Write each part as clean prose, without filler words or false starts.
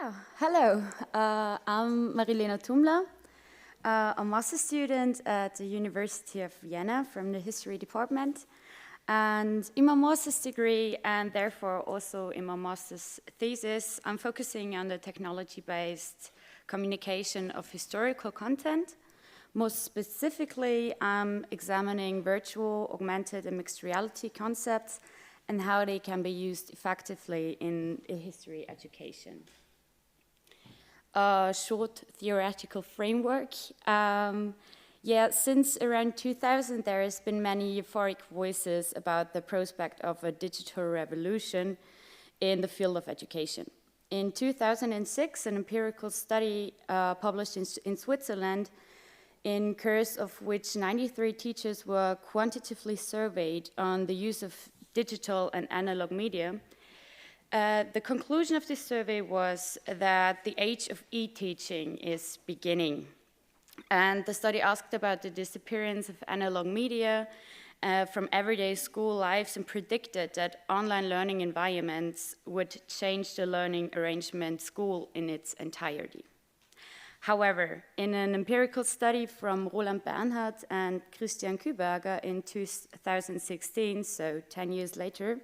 Yeah, hello. I'm marilenatumler, a master student at the University of Vienna from the History department. And in my master's degree, and therefore also in my master's thesis, I'm focusing on the technology-based communication of historical content. Most specifically, I'm examining virtual, augmented, and mixed reality concepts and how they can be used effectively in history education. A short theoretical framework. Since around 2000, there has been many euphoric voices about the prospect of a digital revolution in the field of education. In 2006, an empirical study published in Switzerland, in course of which 93 teachers were quantitatively surveyed on the use of digital and analog media. The conclusion of this survey was that the age of e-teaching is beginning. And the study asked about the disappearance of analog media from everyday school lives and predicted that online learning environments would change the learning arrangement school in its entirety. However, in an empirical study from Roland Bernhard and Christian Küberger in 2016, so 10 years later,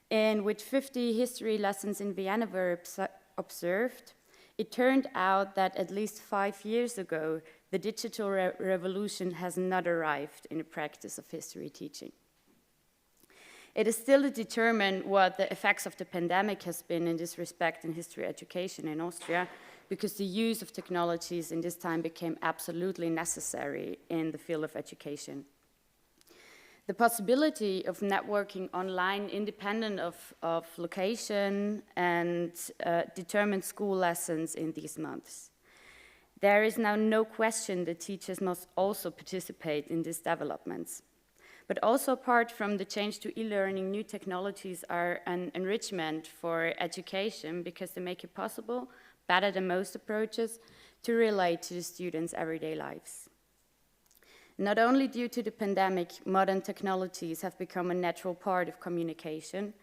in which 50 history lessons in Vienna were observed, it turned out that at least 5 years ago, the digital revolution has not arrived in the practice of history teaching. It is still to determine what the effects of the pandemic has been in this respect in history education in Austria, because the use of technologies in this time became absolutely necessary in the field of education. The possibility of networking online independent of location and determined school lessons in these months. There is now no question that teachers must also participate in these developments. But also apart from the change to e-learning, new technologies are an enrichment for education because they make it possible, better than most approaches, to relate to the students' everyday lives. Not only due to the pandemic, modern technologies have become a natural part of communication,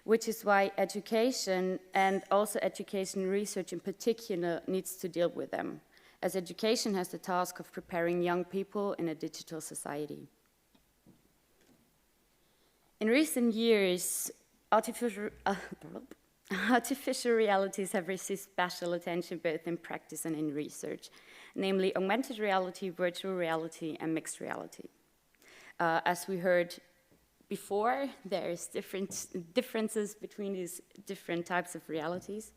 which is why education and also education research in particular needs to deal with them, as education has the task of preparing young people in a digital society. In recent years, artificial realities have received special attention both in practice and in research, namely augmented reality, virtual reality, and mixed reality. As we heard before, there's differences between these different types of realities.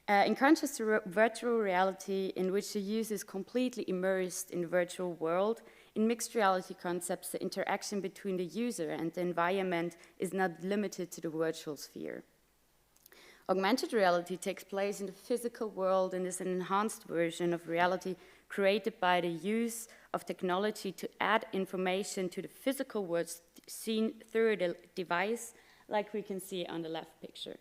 In contrast to virtual reality, in which the user is completely immersed in the virtual world, in mixed reality concepts, the interaction between the user and the environment is not limited to the virtual sphere. Augmented reality takes place in the physical world and is an enhanced version of reality created by the use of technology to add information to the physical world seen through the device, like we can see on the left picture.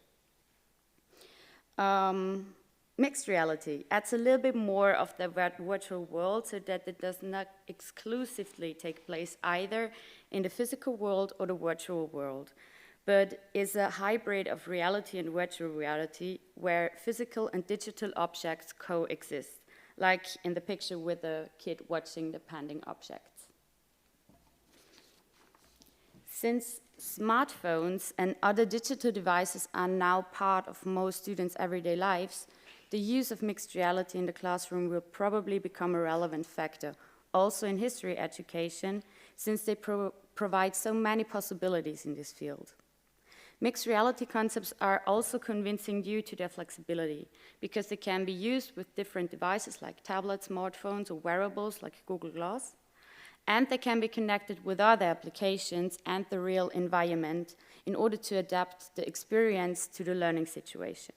Mixed reality adds a little bit more of the virtual world so that it does not exclusively take place either in the physical world or the virtual world, but is a hybrid of reality and virtual reality where physical and digital objects coexist, like in the picture with the kid watching the pending objects. Since smartphones and other digital devices are now part of most students' everyday lives, the use of mixed reality in the classroom will probably become a relevant factor, also in history education, since they provide so many possibilities in this field. Mixed reality concepts are also convincing due to their flexibility, because they can be used with different devices like tablets, smartphones, or wearables like Google Glass, and they can be connected with other applications and the real environment in order to adapt the experience to the learning situation.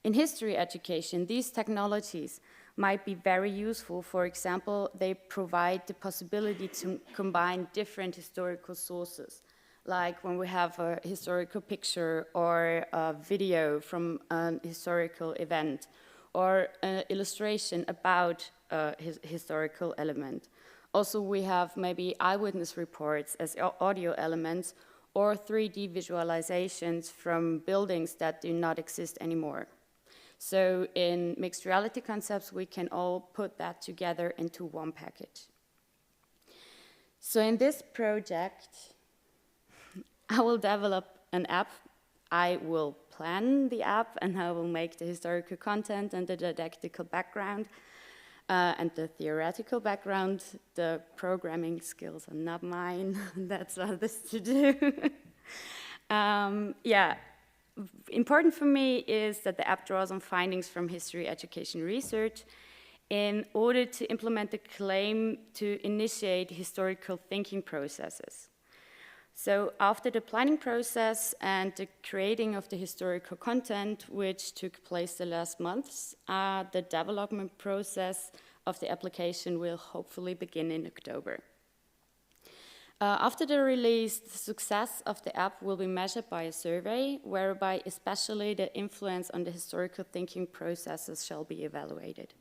In history education, these technologies might be very useful. For example, they provide the possibility to combine different historical sources, like when we have a historical picture or a video from a historical event or an illustration about a historical element. Also, we have maybe eyewitness reports as audio elements or 3D visualizations from buildings that do not exist anymore. So in mixed reality concepts, we can all put that together into one package. So in this project, I will develop an app. I will plan the app, and I will make the historical content and the didactical background and the theoretical background. The programming skills are not mine. That's others to do. Yeah, important for me is that the app draws on findings from history education research in order to implement the claim to initiate historical thinking processes. So after the planning process and the creating of the historical content, which took place the last months, the development process of the application will hopefully begin in October. After the release, the success of the app will be measured by a survey, whereby especially the influence on the historical thinking processes shall be evaluated.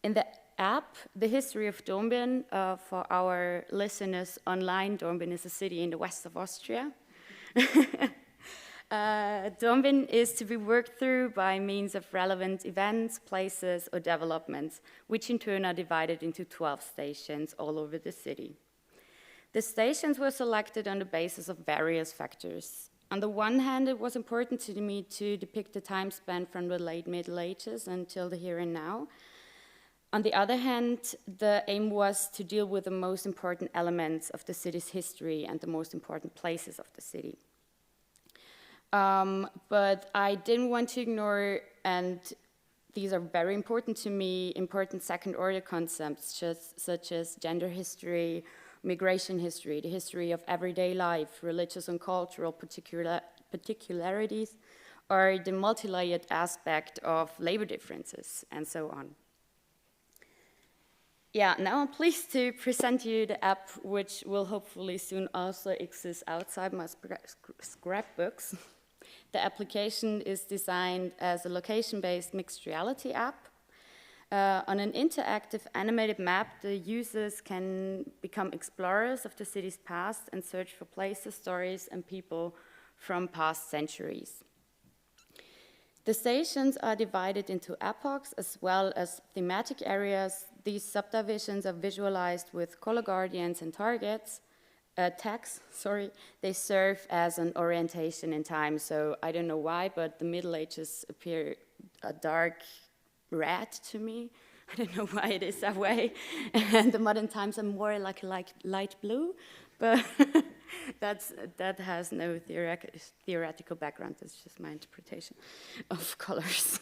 In the app, the history of Dombian, for our listeners online, Tombin is a city in the west of Austria. Tombin is to be worked through by means of relevant events, places, or developments, which in turn are divided into 12 stations all over the city. The stations were selected on the basis of various factors. On the one hand, it was important to me to depict the time span from the late Middle Ages until the here and now. On the other hand, the aim was to deal with the most important elements of the city's history and the most important places of the city. But I didn't want to ignore, and these are very important to me, important second-order concepts such as gender history, migration history, the history of everyday life, religious and cultural particularities, or the multi-layered aspect of labor differences, and so on. Yeah, now I'm pleased to present you the app, which will hopefully soon also exist outside my scrapbooks. The application is designed as a location-based mixed reality app. On an interactive animated map, the users can become explorers of the city's past and search for places, stories, and people from past centuries. The stations are divided into epochs as well as thematic areas. These subdivisions are visualized with color guardians and tags. They serve as an orientation in time. So I don't know why, but the Middle Ages appear a dark red to me. I don't know why it is that way. And the modern times are more like light blue, but that has no theoretical background. It's just my interpretation of colors.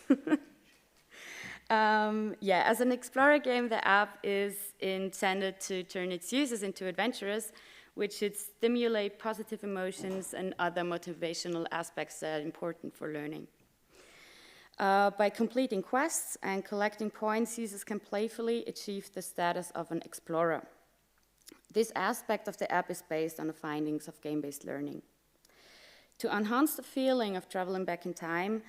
Yeah, as an explorer game, the app is intended to turn its users into adventurers, which should stimulate positive emotions and other motivational aspects that are important for learning. By completing quests and collecting points, users can playfully achieve the status of an explorer. This aspect of the app is based on the findings of game-based learning. To enhance the feeling of traveling back in time,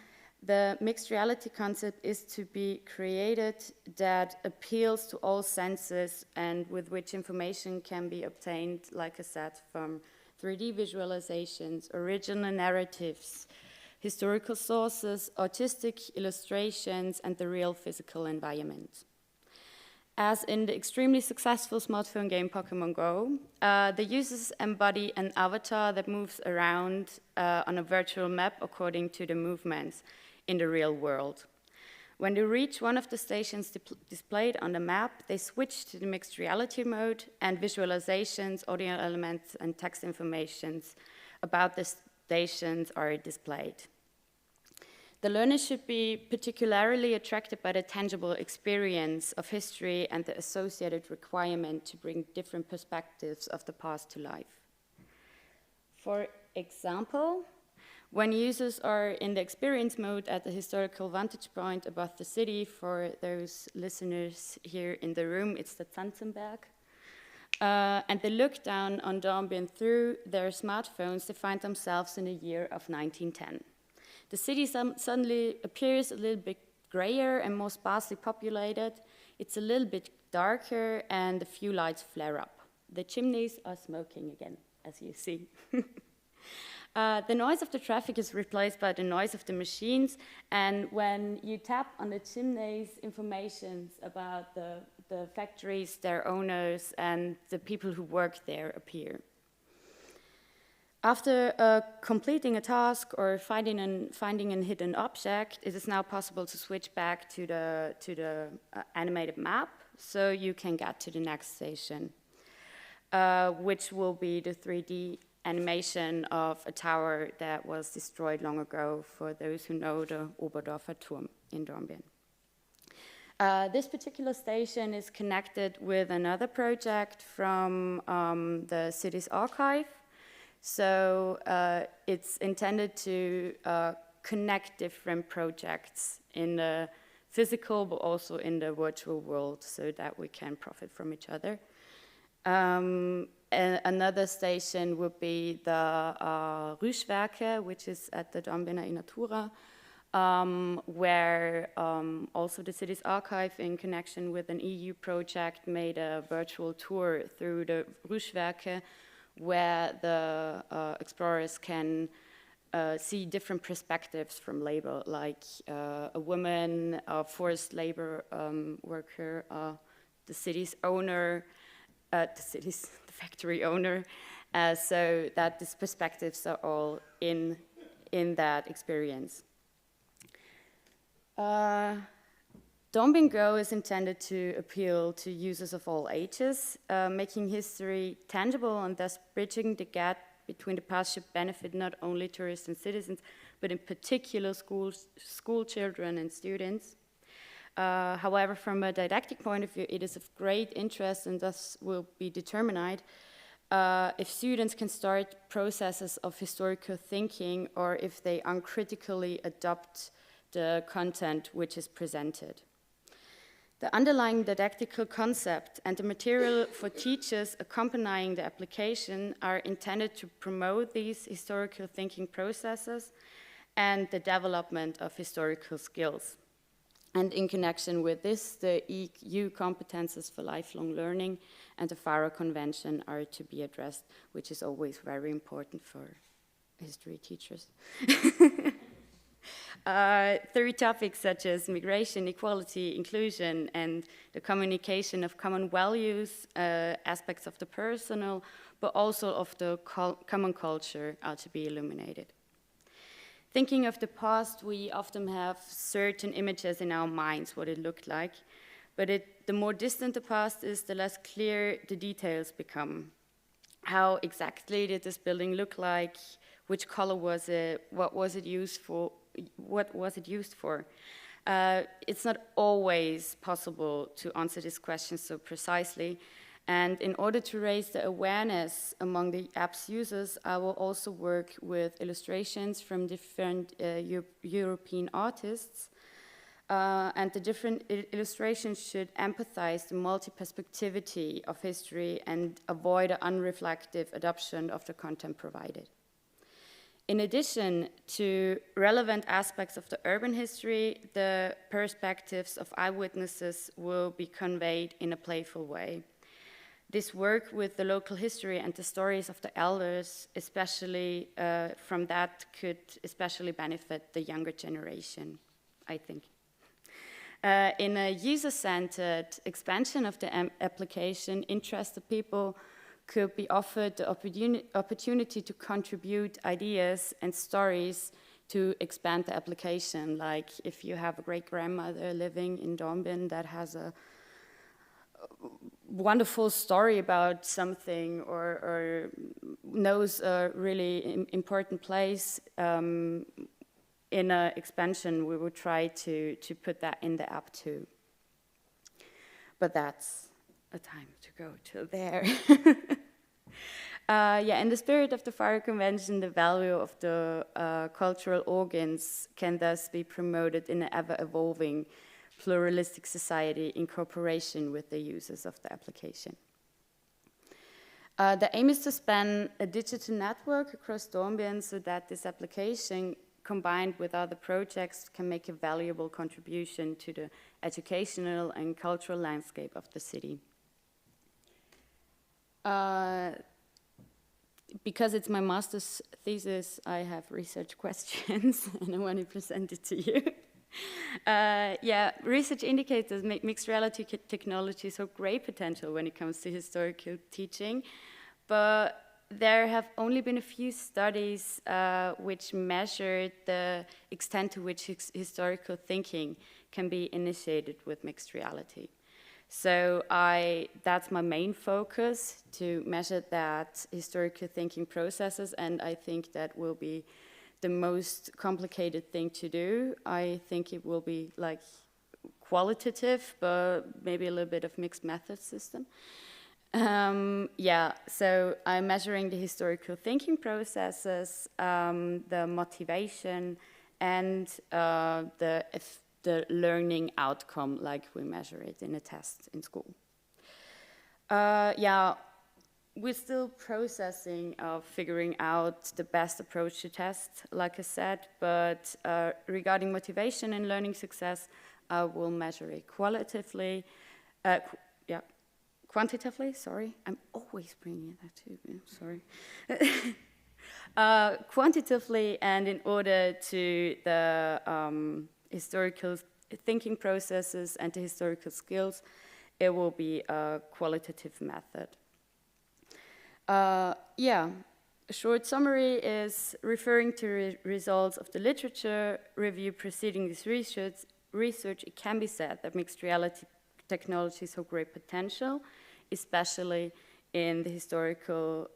the mixed reality concept is to be created that appeals to all senses and with which information can be obtained, like I said, from 3D visualizations, original narratives, historical sources, artistic illustrations, and the real physical environment. As in the extremely successful smartphone game Pokemon Go, the users embody an avatar that moves around on a virtual map according to the movements in the real world. When they reach one of the stations displayed on the map, they switch to the mixed reality mode, and visualizations, audio elements, and text informations about the stations are displayed. The learner should be particularly attracted by the tangible experience of history and the associated requirement to bring different perspectives of the past to life. For example, when users are in the experience mode at the historical vantage point above the city, for those listeners here in the room, it's the Zanzenberg, and they look down on Dombian through their smartphones, they find themselves in the year of 1910. The city suddenly appears a little bit grayer and more sparsely populated. It's a little bit darker, and a few lights flare up. The chimneys are smoking again, as you see. The noise of the traffic is replaced by the noise of the machines, and when you tap on the chimneys, information about the factories, their owners, and the people who work there appear. After completing a task or finding a hidden object, it is now possible to switch back to the animated map, so you can get to the next station, which will be the 3D animation of a tower that was destroyed long ago, for those who know the Oberdorfer Turm in Dombian. This particular station is connected with another project from the city's archive. So it's intended to connect different projects in the physical, but also in the virtual world, so that we can profit from each other. Another station would be the Rüschwerke, which is at the Dombiner in Natura, where also the city's archive, in connection with an EU project, made a virtual tour through the Rüschwerke, where the explorers can see different perspectives from labor, like a woman, a forced labor worker, the city's owner, the factory owner, so that these perspectives are all in that experience. Tombin Go is intended to appeal to users of all ages. Making history tangible and thus bridging the gap between the past should benefit not only tourists and citizens, but in particular school children and students. However, from a didactic point of view, it is of great interest and thus will be determined if students can start processes of historical thinking, or if they uncritically adopt the content which is presented. The underlying didactical concept and the material for teachers accompanying the application are intended to promote these historical thinking processes and the development of historical skills. And in connection with this, the EU competences for lifelong learning and the Faro Convention are to be addressed, which is always very important for history teachers. Three topics such as migration, equality, inclusion, and the communication of common values, aspects of the personal, but also of the common culture are to be illuminated. Thinking of the past, we often have certain images in our minds, what it looked like, but the more distant the past is, the less clear the details become. How exactly did this building look like? Which color was it? What was it used for? It's not always possible to answer these questions so precisely, and in order to raise the awareness among the app's users, I will also work with illustrations from different European artists, and the different illustrations should empathize the multi-perspectivity of history and avoid an unreflective adoption of the content provided. In addition to relevant aspects of the urban history, the perspectives of eyewitnesses will be conveyed in a playful way. This work with the local history and the stories of the elders, especially from that, could especially benefit the younger generation, I think. In a user-centered expansion of the application, interested people could be offered the opportunity to contribute ideas and stories to expand the application. Like if you have a great-grandmother living in Tombin that has a wonderful story about something, or knows a really important place, in an expansion we will try to put that in the app too. But that's a time to go to there. In the spirit of the Faro Convention, the value of the cultural organs can thus be promoted in an ever-evolving pluralistic society in cooperation with the users of the application. The aim is to span a digital network across Dombian so that this application, combined with other projects, can make a valuable contribution to the educational and cultural landscape of the city. because it's my master's thesis, I have research questions, and I want to present it to you. Yeah, research indicates that mixed reality technologies have great potential when it comes to historical teaching, but there have only been a few studies which measured the extent to which historical thinking can be initiated with mixed reality. So that's my main focus, to measure that historical thinking processes, and I think that will be the most complicated thing to do. I think it will be like qualitative, but maybe a little bit of mixed method system. Yeah, so I'm measuring the historical thinking processes, the motivation, and the learning outcome, like we measure it in a test in school. Yeah, we're still processing of figuring out the best approach to test, like I said, but regarding motivation and learning success, I will measure it qualitatively, quantitatively, sorry, I'm always bringing that too, sorry. Quantitatively, and in order to the historical thinking processes and the historical skills, it will be a qualitative method. Yeah, a short summary is referring to results of the literature review preceding this research. It can be said that mixed reality technologies have great potential, especially in the historical,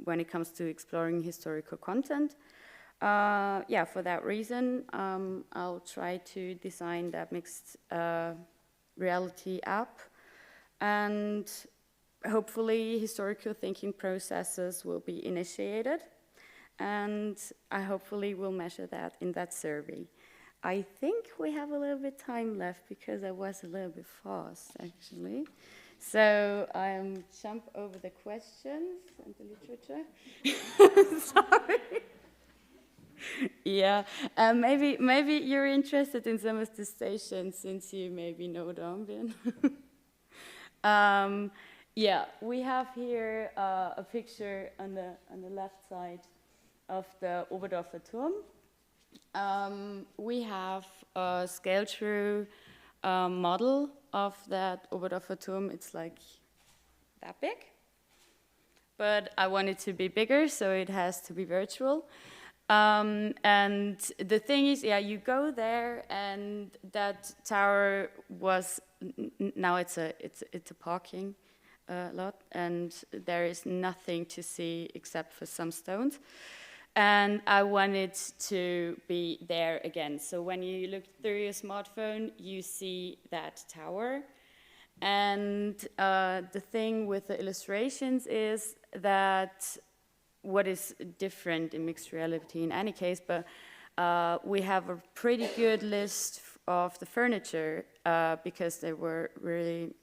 when it comes to exploring historical content. Yeah, for that reason, I'll try to design that mixed reality app, and hopefully historical thinking processes will be initiated, and I hopefully will measure that in that survey. I think we have a little bit time left because I was a little bit fast, actually. So I'll jump over the questions and the literature. Sorry. Yeah, maybe you're interested in some of the stations since you maybe know Dombian. Yeah, we have here a picture on the left side of the Oberdorfer Turm. We have a scale-through model of that Oberdorfer Turm. It's like that big, but I want it to be bigger, so it has to be virtual. And the thing is, yeah, you go there, and that tower was now it's a parking lot, and there is nothing to see except for some stones. And I wanted to be there again. So when you look through your smartphone, you see that tower. And the thing with the illustrations is that what is different in mixed reality in any case, but we have a pretty good list of the furniture because they were really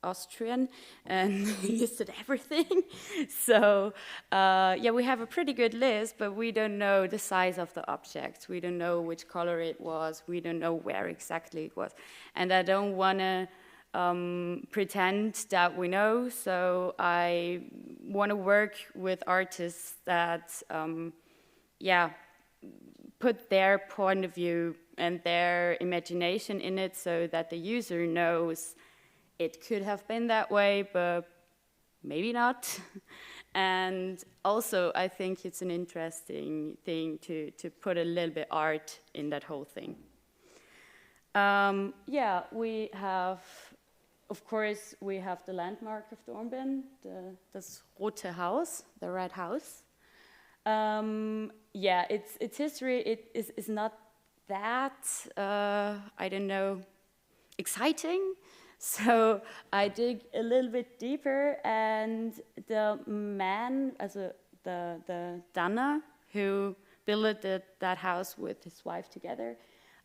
Austrian and listed everything. So yeah, we have a pretty good list, but we don't know the size of the object. We don't know which color it was. We don't know where exactly it was. And I don't want to pretend that we know, so I want to work with artists that, yeah, put their point of view and their imagination in it so that the user knows it could have been that way, but maybe not. And also, I think it's an interesting thing to put a little bit art in that whole thing. Yeah, we have, of course, we have the landmark of Tombin, das Rote Haus, the red house. Yeah, its history is not that, I don't know, exciting. So I dig a little bit deeper, and the man, the Danner, who built that house with his wife together,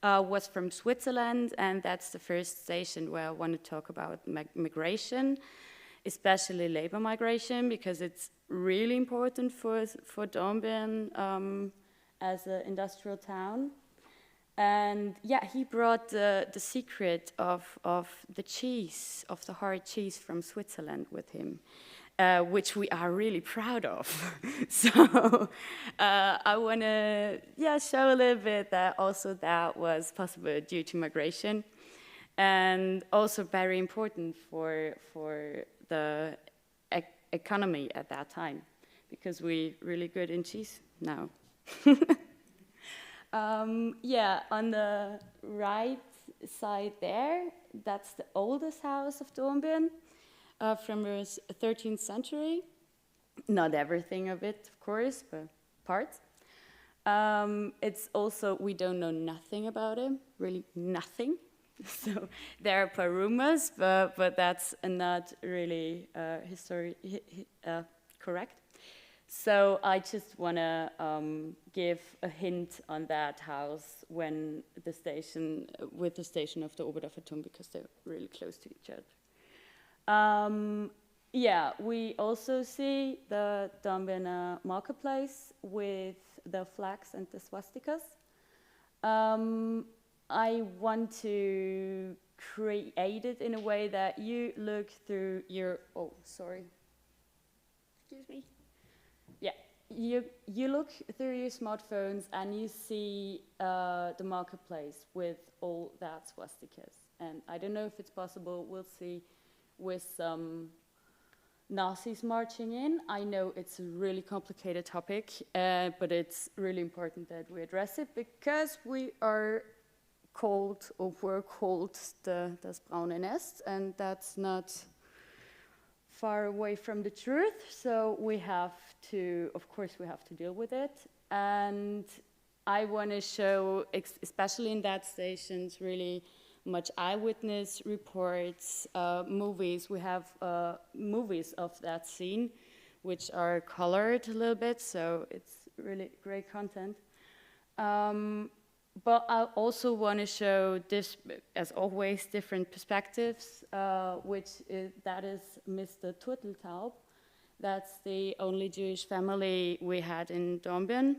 was from Switzerland, and that's the first station where I want to talk about migration, especially labor migration, because it's really important for Dombian as an industrial town. And yeah, he brought the secret of the cheese, of the hard cheese from Switzerland with him. which we are really proud of. So I want to show a little bit that also that was possible due to migration, and also very important for the economy at that time, because we're really good in cheese now. On the right side there, that's the oldest house of Tombin from the 13th century. Not everything of it, of course, but parts. It's also, we don't know nothing about it, really nothing. So there are rumors, but that's not really correct. So I just want to give a hint on that house with the station of the Oberdorfer Turm, because they're really close to each other. We also see the Dombin marketplace with the flags and the swastikas. I want to create it in a way that you look through your, excuse me. Yeah, you look through your smartphones and you see the marketplace with all that swastikas. And I don't know if it's possible, we'll see, with some Nazis marching in. I know it's a really complicated topic, but it's really important that we address it, because we are called, or were called, das braune Nest, and that's not far away from the truth. So we have to, of course, we have to deal with it. And I want to show, especially in that stations, really much eyewitness reports, movies. We have movies of that scene, which are colored a little bit, so it's really great content. But I also want to show this, as always, different perspectives, that is Mr. Turteltaub. That's the only Jewish family we had in Dombin.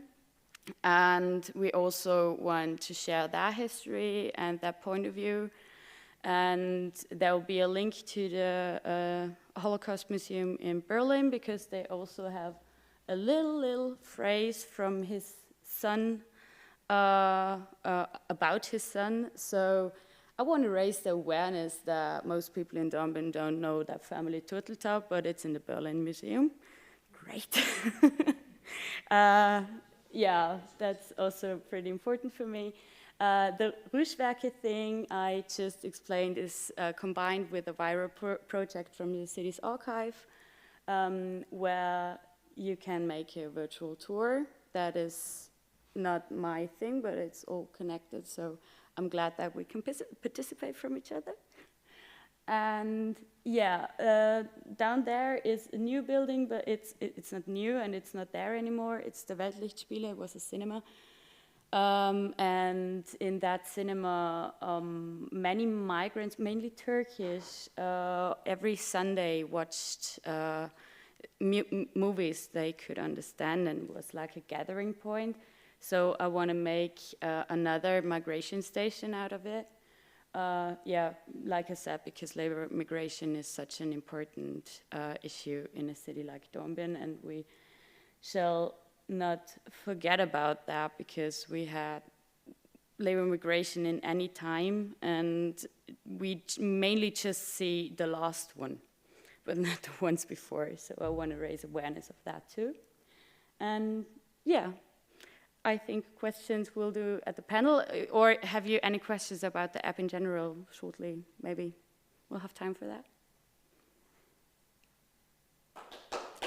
And we also want to share their history and their point of view. And there will be a link to the Holocaust Museum in Berlin, because they also have a little phrase from his son, about his son. So I want to raise the awareness that most people in Dombin don't know that family Turteltaub, but it's in the Berlin Museum. Great. That's also pretty important for me. The Rüschwerke thing I just explained is combined with a viral project from the city's archive, where you can make a virtual tour. That is not my thing, but it's all connected, so I'm glad that we can participate from each other. And down there is a new building, but it's not new and it's not there anymore. It's the Weltlichtspiele, it was a cinema. And in that cinema, many migrants, mainly Turkish, every Sunday watched movies they could understand, and was like a gathering point. So I want to make another migration station out of it. Like I said, because labor migration is such an important issue in a city like Tombin, and we shall not forget about that, because we had labor migration in any time, and we mainly just see the last one, but not the ones before. So I want to raise awareness of that too. And I think questions we'll do at the panel, or have you any questions about the app in general shortly? Maybe we'll have time for that.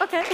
Okay.